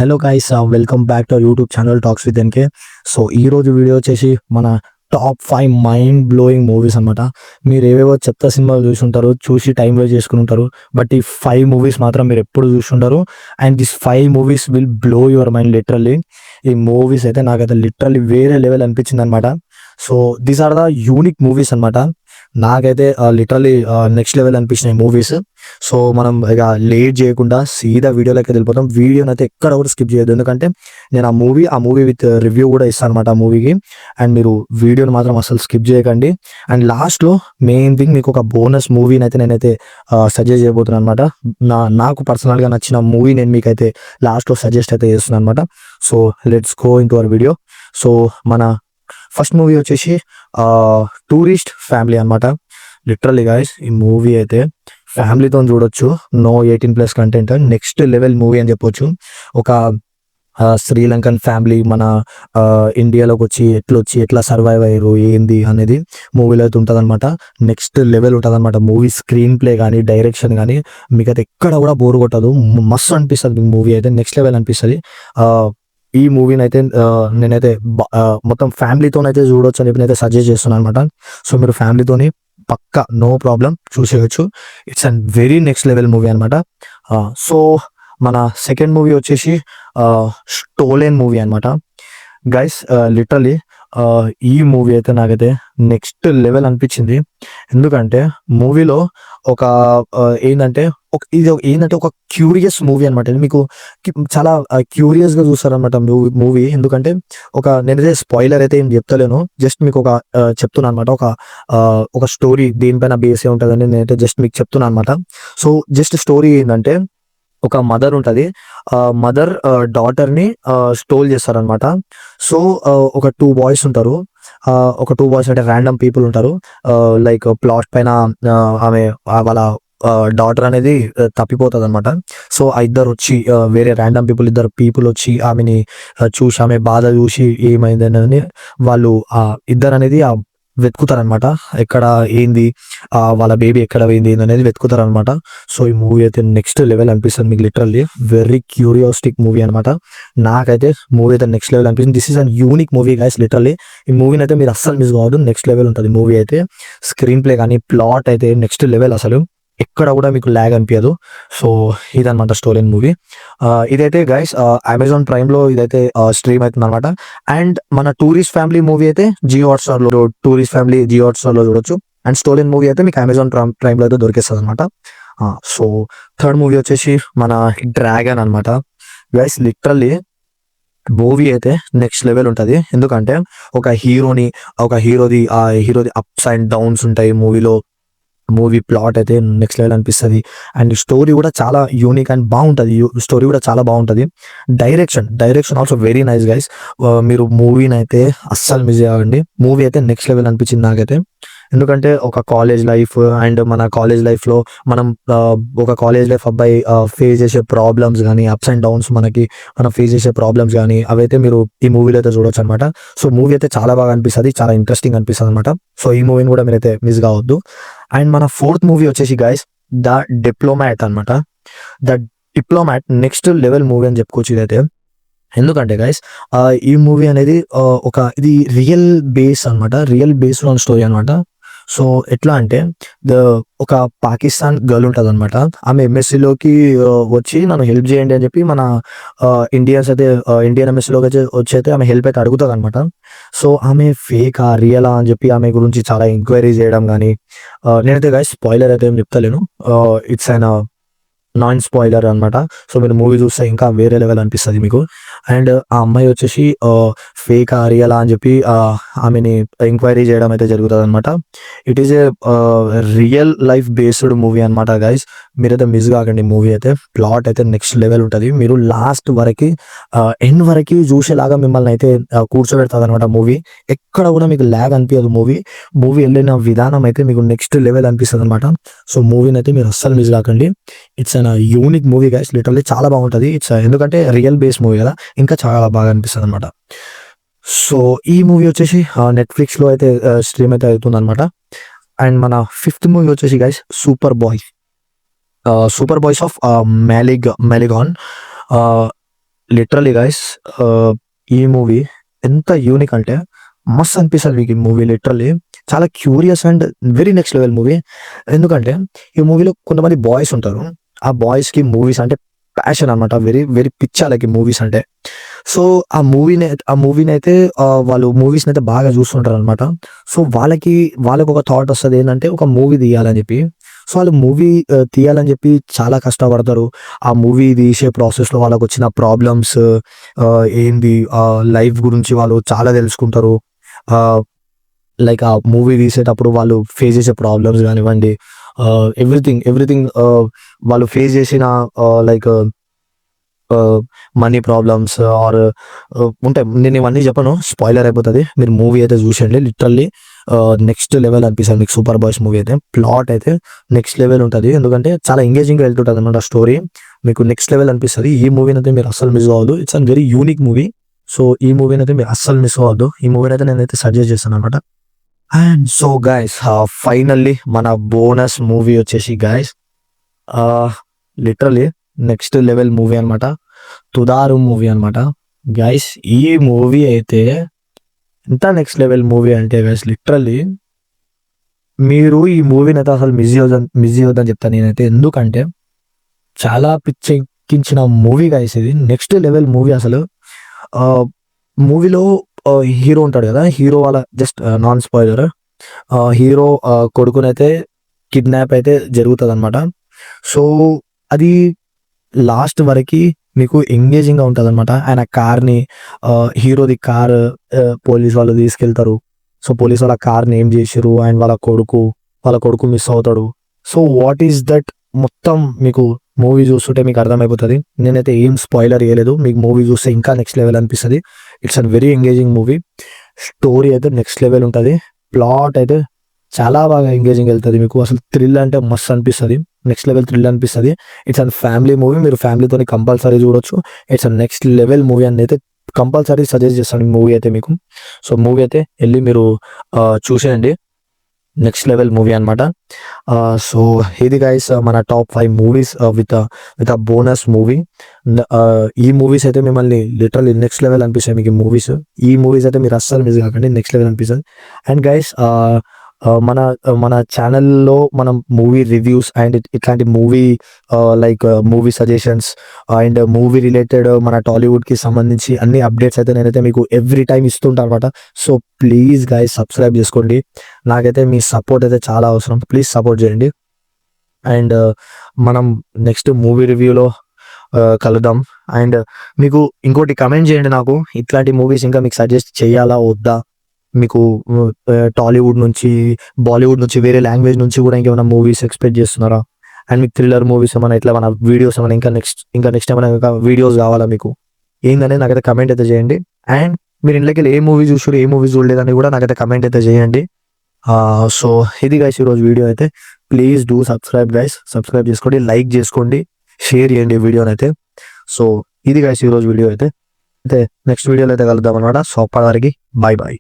Hello guys, welcome back to YouTube channel talks with NK. So ఈ రోజు video వచ్చేసి మన టాప్ 5 మైండ్ బ్లోయింగ్ మూవీస్ అనమాట. మీరు ఏవేవో చెత్త సినిమాలు చూసుంటారు, చూసి టైం వేస్ట్ చేసుకుని ఉంటారు. బట్ ఈ 5 మూవీస్ మాత్రం మీరు ఎప్పుడు చూసుంటారు. And this 5 movies will blow your mind literally. ఈ మూవీస్ అయితే నాకైతే లిటరల్లీ వేరే లెవెల్ అనిపించింది అనమాట. So these are the unique movies అనమాట. నాకైతే లిటరల్లీ నెక్స్ట్ లెవెల్ అనిపించినాయి మూవీస్. సో మనం ఇక లేట్ చేయకుండా సీదా వీడియోలోకి వెళ్ళిపోతాం. వీడియోని అయితే ఎక్కడ కూడా స్కిప్ చేయొద్దు, ఎందుకంటే నేను ఆ మూవీ విత్ రివ్యూ కూడా ఇస్తాను అనమాట ఆ మూవీకి. అండ్ మీరు వీడియోని మాత్రం అసలు స్కిప్ చేయకండి. అండ్ లాస్ట్లో మెయిన్ థింగ్ మీకు ఒక బోనస్ మూవీని అయితే నేనైతే సజెస్ట్ చేయబోతున్నాను అనమాట. నాకు పర్సనల్గా నచ్చిన మూవీ నేను మీకైతే లాస్ట్లో సజెస్ట్ అయితే చేస్తున్నాను అనమాట. So let's go into our video. So మన ఫస్ట్ మూవీ వచ్చేసి టూరిస్ట్ ఫ్యామిలీ అనమాట. లిటరల్లీ గైస్, ఈ మూవీ అయితే ఫ్యామిలీతో చూడొచ్చు. No 18+ content, next level movie అని చెప్పొచ్చు. ఒక శ్రీలంకన్ ఫ్యామిలీ మన ఇండియాలోకి వచ్చి ఎట్లా సర్వైవ్ అయ్యారు ఏంది అనేది మూవీలో అయితే ఉంటుంది అనమాట. నెక్స్ట్ లెవెల్ ఉంటుంది అనమాట. మూవీ స్క్రీన్ ప్లే కానీ డైరెక్షన్ కానీ మీకు అయితే ఎక్కడ కూడా బోర్ కొట్టదు. మస్తు అనిపిస్తుంది మీకు మూవీ అయితే, నెక్స్ట్ లెవెల్ అనిపిస్తుంది. ఈ మూవీని అయితే నేనైతే మొత్తం ఫ్యామిలీతోనైతే చూడొచ్చు అని చెప్పి అయితే సజెస్ట్ చేస్తున్నాను అనమాట. సో మీరు ఫ్యామిలీతోని పక్కా నో ప్రాబ్లం చూసేయచ్చు. It's and very next level movie అనమాట. సో మన సెకండ్ మూవీ వచ్చేసి స్టోలెన్ మూవీ అనమాట. గైస్ లిటరలీ ఈ మూవీ అయితే నాకైతే నెక్స్ట్ లెవెల్ అనిపించింది. ఎందుకంటే మూవీలో ఒక ఏంటంటే ఒక క్యూరియస్ మూవీ అనమాట. మీకు చాలా క్యూరియస్గా చూస్తారనమాట మూవీ. ఎందుకంటే నేనైతే స్పాయిలర్ అయితే ఏం చెప్తలేను, జస్ట్ మీకు చెప్తున్నాను అనమాట. ఒక స్టోరీ దీనిపైన బేస్ ఏ ఉంటుందని నేనైతే జస్ట్ మీకు చెప్తున్నాను అనమాట. సో జస్ట్ స్టోరీ ఏంటంటే, ఒక మదర్ ఉంటుంది. మదర్ డాటర్ని స్టోల్ చేస్తారనమాట. సో ఒక 2 బాయ్స్ ఉంటారు. ఒక 2 బాయ్స్ అంటే ర్యాండమ్ పీపుల్ ఉంటారు. లైక్ ప్లాట్ పైన ఆమె వాళ్ళ డాటర్ అనేది తప్పిపోతుంది అనమాట. సో ఆ ఇద్దరు వచ్చి వేరే ర్యాండమ్ ఇద్దరు పీపుల్ వచ్చి ఆమెని చూసి, ఆమె బాధ చూసి ఏమైంది అనేది వాళ్ళు ఇద్దరు అనేది వెతుకుతారనమాట. ఎక్కడ ఏంది వాళ్ళ బేబీ ఎక్కడ పోయింది అనేది వెతుకుతారనమాట. సో ఈ మూవీ అయితే నెక్స్ట్ లెవెల్ అనిపిస్తుంది మీకు. లిటరల్లీ వెరీ క్యూరియాస్టిక్ మూవీ అనమాట. నాకైతే మూవీ అయితే నెక్స్ట్ లెవెల్ అనిపిస్తుంది. This is an unique movie guys. Literally ఈ మూవీని అయితే మీరు అస్సలు మిస్ కావద్దు. నెక్స్ట్ లెవెల్ ఉంటుంది మూవీ అయితే. స్క్రీన్ ప్లే కానీ ప్లాట్ అయితే నెక్స్ట్ లెవెల్, అసలు ఎక్కడ కూడా మీకు ల్యాగ్ అనిపించదు. సో ఇదనమాట స్టోలెన్ మూవీ. ఇదైతే గైస్ అమెజాన్ ప్రైమ్లో ఇదైతే స్ట్రీమ్ అవుతుంది అనమాట. అండ్ మన టూరిస్ట్ ఫ్యామిలీ మూవీ అయితే జియో హాట్స్టార్లో చూడొచ్చు. అండ్ స్టోలెన్ మూవీ అయితే మీకు అమెజాన్ ప్రైమ్లో అయితే దొరికేస్తుంది అనమాట. సో థర్డ్ మూవీ వచ్చేసి మన డ్రాగన్ అనమాట. గైస్ లిటరల్లీ మూవీ అయితే నెక్స్ట్ లెవెల్ ఉంటుంది. ఎందుకంటే హీరోది అప్స్ అండ్ డౌన్స్ ఉంటాయి మూవీలో. మూవీ ప్లాట్ అయితే నెక్స్ట్ లెవెల్ అనిపిస్తుంది. అండ్ స్టోరీ కూడా చాలా యూనిక్ అండ్ బాగుంటుంది. స్టోరీ కూడా చాలా బాగుంటుంది. Direction also very nice guys. మీరు మూవీని అయితే అస్సలు మిస్ అవ్వండి. మూవీ అయితే నెక్స్ట్ లెవెల్ అనిపించింది నాకైతే. ఎందుకంటే ఒక కాలేజ్ లైఫ్ అండ్ మన కాలేజ్ లైఫ్లో మనం ఒక కాలేజ్ లైఫ్ అబ్బాయి ఫేస్ చేసే ప్రాబ్లమ్స్ కానీ, అప్స్ అండ్ డౌన్స్ మనం ఫేస్ చేసే ప్రాబ్లమ్స్ కానీ అవైతే మీరు ఈ మూవీలో అయితే చూడొచ్చు అనమాట. సో మూవీ అయితే చాలా బాగా అనిపిస్తుంది, చాలా ఇంట్రెస్టింగ్ అనిపిస్తుంది అనమాట. సో ఈ మూవీని కూడా మీరైతే మిస్ కావద్దు. అండ్ మన ఫోర్త్ మూవీ వచ్చేసి గైస్ ద డిప్లొమాట్ అనమాట. The diplomat next level movie అని చెప్పుకోవచ్చు ఇదైతే. ఎందుకంటే గైస్ ఈ మూవీ అనేది ఇది రియల్ బేస్డ్ ఆన్ స్టోరీ అనమాట. సో ఎట్లా అంటే ఒక పాకిస్తాన్ గర్ల్ ఉంటుంది అనమాట. ఆమె ఎంఎస్సీలోకి వచ్చి నన్ను హెల్ప్ చేయండి అని చెప్పి మన ఇండియన్ ఎంఎస్సీలోకి వచ్చి అయితే ఆమె హెల్ప్ అయితే అడుగుతుంది అనమాట. సో ఆమె ఫేకా రియలా అని చెప్పి ఆమె గురించి చాలా ఎంక్వైరీ చేయడం కానీ, నేనైతే గైస్ స్పాయిలర్ అయితే ఏం చెప్తలేను. ఇట్స్ అండ్ నాన్ స్పాయిలర్ అనమాట. సో మీరు మూవీ చూస్తే ఇంకా వేరే లెవెల్ అనిపిస్తుంది మీకు. అండ్ ఆ అమ్మాయి వచ్చేసి ఫేక్ రియలా అని చెప్పి ఆమెని ఎంక్వైరీ చేయడం అయితే జరుగుతుంది అనమాట. It is a real life based movie అనమాట గైస్. మీరైతే మిస్ కాకండి. మూవీ అయితే ప్లాట్ అయితే నెక్స్ట్ లెవెల్ ఉంటుంది. మీరు లాస్ట్ వరకు ఎండ్ వరకు చూసేలాగా మిమ్మల్ని అయితే కూర్చోబెడుతుంది అనమాట మూవీ. ఎక్కడ కూడా మీకు ల్యాగ్ అనిపించదు. మూవీ వెళ్ళిన విధానం అయితే మీకు నెక్స్ట్ లెవెల్ అనిపిస్తుంది అనమాట. సో మూవీని అయితే మీరు అస్సలు మిస్ కాకండి. It's an unique movie guys. Literally చాలా బాగుంటుంది. ఎందుకంటే రియల్ బేస్ మూవీ కదా, ఇంకా చాలా బాగా అనిపిస్తుంది అనమాట. సో ఈ మూవీ వచ్చేసి నెట్ఫ్లిక్స్లో అయితే స్ట్రీమ్ అయితే అవుతుంది అనమాట. అండ్ మన ఫిఫ్త్ మూవీ వచ్చేసి guys super boys of Malegaon. Literally guys ఈ మూవీ ఎంత యూనిక్ అంటే మస్త్ అనిపిస్తుంది మీకు ఈ మూవీ. లిటరల్లీ చాలా curious and very next level movie. ఎందుకంటే ఈ మూవీలో కొంతమంది బాయ్స్ ఉంటారు. ఆ బాయ్స్ కి మూవీస్ అంటే ప్యాషన్ అనమాట. వెరీ వెరీ పిచ్చాలకి మూవీస్ అంటే. సో ఆ మూవీని అయితే వాళ్ళు మూవీస్ అయితే బాగా చూస్తుంటారు అనమాట. సో వాళ్ళకి ఒక థాట్ వస్తుంది ఏంటంటే ఒక మూవీ తీయాలని చెప్పి. సో వాళ్ళు మూవీ తీయాలని చెప్పి చాలా కష్టపడతారు. ఆ మూవీ తీసే ప్రాసెస్లో వాళ్ళకి వచ్చిన ప్రాబ్లమ్స్ ఏంది, లైఫ్ గురించి వాళ్ళు చాలా తెలుసుకుంటారు. లైక్ ఆ మూవీ తీసేటప్పుడు వాళ్ళు ఫేస్ చేసే ప్రాబ్లమ్స్ కానివ్వండి, ఎవ్రీథింగ్ వాళ్ళు ఫేస్ చేసిన లైక్ మనీ ప్రాబ్లమ్స్ ఆర్ ఉంటాయి. నేను ఇవన్నీ చెప్పను, స్పాయిలర్ అయిపోతుంది. మీరు మూవీ అయితే చూసేయండి. లిటరల్లీ నెక్స్ట్ లెవెల్ అనిపిస్తుంది మీకు సూపర్ బాయ్స్ మూవీ అయితే. ప్లాట్ అయితే నెక్స్ట్ లెవెల్ ఉంటుంది. ఎందుకంటే చాలా ఎంగేజింగ్గా వెళ్తుంటుంది అనమాట స్టోరీ. మీకు నెక్స్ట్ లెవెల్ అనిపిస్తుంది. ఈ మూవీని అయితే మీరు అస్సలు మిస్ అవ్వద్దు. It's an very unique movie. So ఈ మూవీని అయితే మీరు అస్సలు మిస్ అవ్వద్దు. ఈ మూవీని అయితే నేనైతే సజెస్ట్ చేస్తాను అనమాట. అండ్ సో గైస్, ఫైనల్లీ మన బోనస్ మూవీ వచ్చేసి guys literally next level movie అనమాట. తుదారు మూవీ అనమాట గైస్. ఈ మూవీ అయితే ఎంత నెక్స్ట్ లెవెల్ మూవీ అంటే గైస్, లిటరల్లీ మీరు ఈ మూవీని అయితే అసలు మిస్ చేయొద్దని చెప్తాను నేనైతే. ఎందుకంటే చాలా పిచ్చెక్కించిన మూవీ గైస్ ఇది. నెక్స్ట్ లెవెల్ మూవీ అసలు. మూవీలో హీరో ఉంటాడు కదా, హీరో వాళ్ళ జస్ట్ నాన్ స్పాయిలర్, హీరో కొడుకునైతే కిడ్నాప్ అయితే జరుగుతుంది అనమాట. సో అది లాస్ట్ వరకు మీకు ఎంగేజింగ్గా ఉంటుంది అనమాట. ఆయన కార్ని హీరోది కార్ పోలీస్ వాళ్ళు తీసుకెళ్తారు. సో పోలీస్ వాళ్ళ కార్ని ఏం చేసారు, అండ్ వాళ్ళ కొడుకు మిస్ అవుతాడు. సో వాట్ ఈస్ దట్ మొత్తం మీకు మూవీ చూస్తుంటే మీకు అర్థమైపోతుంది. నేనైతే ఏం స్పాయిలర్ చేయలేదు, మీకు మూవీ చూస్తే ఇంకా నెక్స్ట్ లెవెల్ అనిపిస్తుంది. It's an very engaging movie. Story అయితే నెక్స్ట్ లెవెల్ ఉంటుంది. ప్లాట్ అయితే చాలా బాగా ఎంగేజింగ్ వెళ్తుంది మీకు. అసలు థ్రిల్ అంటే మస్తు అనిపిస్తుంది. నెక్స్ట్ లెవెల్ థ్రిల్ అనిపిస్తుంది. It's an family movie. మీరు ఫ్యామిలీతో కంపల్సరీ చూడొచ్చు. It's an next level movie అని అయితే కంపల్సరీ సజెస్ట్ చేస్తాను మూవీ అయితే మీకు. సో మూవీ అయితే వెళ్ళి మీరు చూసేయండి. నెక్స్ట్ లెవెల్ మూవీ అనమాట. సో ఇది గైస్ మన top 5 movies with bonus movie. ఈ మూవీస్ అయితే మిమ్మల్ని లిటరల్లీ నెక్స్ట్ లెవెల్ అనిపిస్తాయి మీకు. ఈ మూవీస్ అయితే మీరు అస్సలు మిస్ కాకండి, నెక్స్ట్ లెవెల్ అనిపిస్తుంది. అండ్ గైస్ మన ఛానల్లో మనం మూవీ రివ్యూస్ అండ్ ఇట్లాంటి movie like movie suggestions and movie related మన టాలీవుడ్కి సంబంధించి అన్ని అప్డేట్స్ అయితే నేనైతే మీకు ఎవ్రీ టైం ఇస్తుంటాను అనమాట. సో ప్లీజ్ గైస్ సబ్స్క్రైబ్ చేసుకోండి. నాకైతే మీ సపోర్ట్ అయితే చాలా అవసరం. ప్లీజ్ సపోర్ట్ చేయండి. అండ్ మనం నెక్స్ట్ మూవీ రివ్యూలో కలుద్దాం. అండ్ మీకు ఇంకోటి కమెంట్ చేయండి, నాకు ఇట్లాంటి మూవీస్ ఇంకా మీకు సజెస్ట్ చేయాలా వద్దా. మీకు టాలీవుడ్ నుంచి, బాలీవుడ్ నుంచి, వేరే లాంగ్వేజ్ నుంచి కూడా ఇంకేమైనా మూవీస్ ఎక్స్పెక్ట్ చేస్తున్నారా? అండ్ మీకు థ్రిల్లర్ మూవీస్ ఏమైనా, ఇట్లా మన వీడియోస్ ఏమైనా ఇంకా నెక్స్ట్ ఏమైనా వీడియోస్ కావాలా మీకు ఏందనేది నాకైతే కమెంట్ అయితే చేయండి. అండ్ మీరు ఇంట్లోకి ఏ మూవీ చూసారు, ఏ మూవీ చూడలేదని కూడా నాకైతే కమెంట్ అయితే చేయండి. సో ఇది గైస్ ఈరోజు వీడియో అయితే. Please do subscribe guys. Subscribe చేసుకోండి, లైక్ చేసుకోండి, షేర్ చేయండి వీడియోని అయితే. సో ఇది గైస్ ఈరోజు వీడియో అయితే నెక్స్ట్ వీడియోలో అయితే కలుద్దాం అనమాట. సో అప్పటి వరకు బాయ్ బాయ్.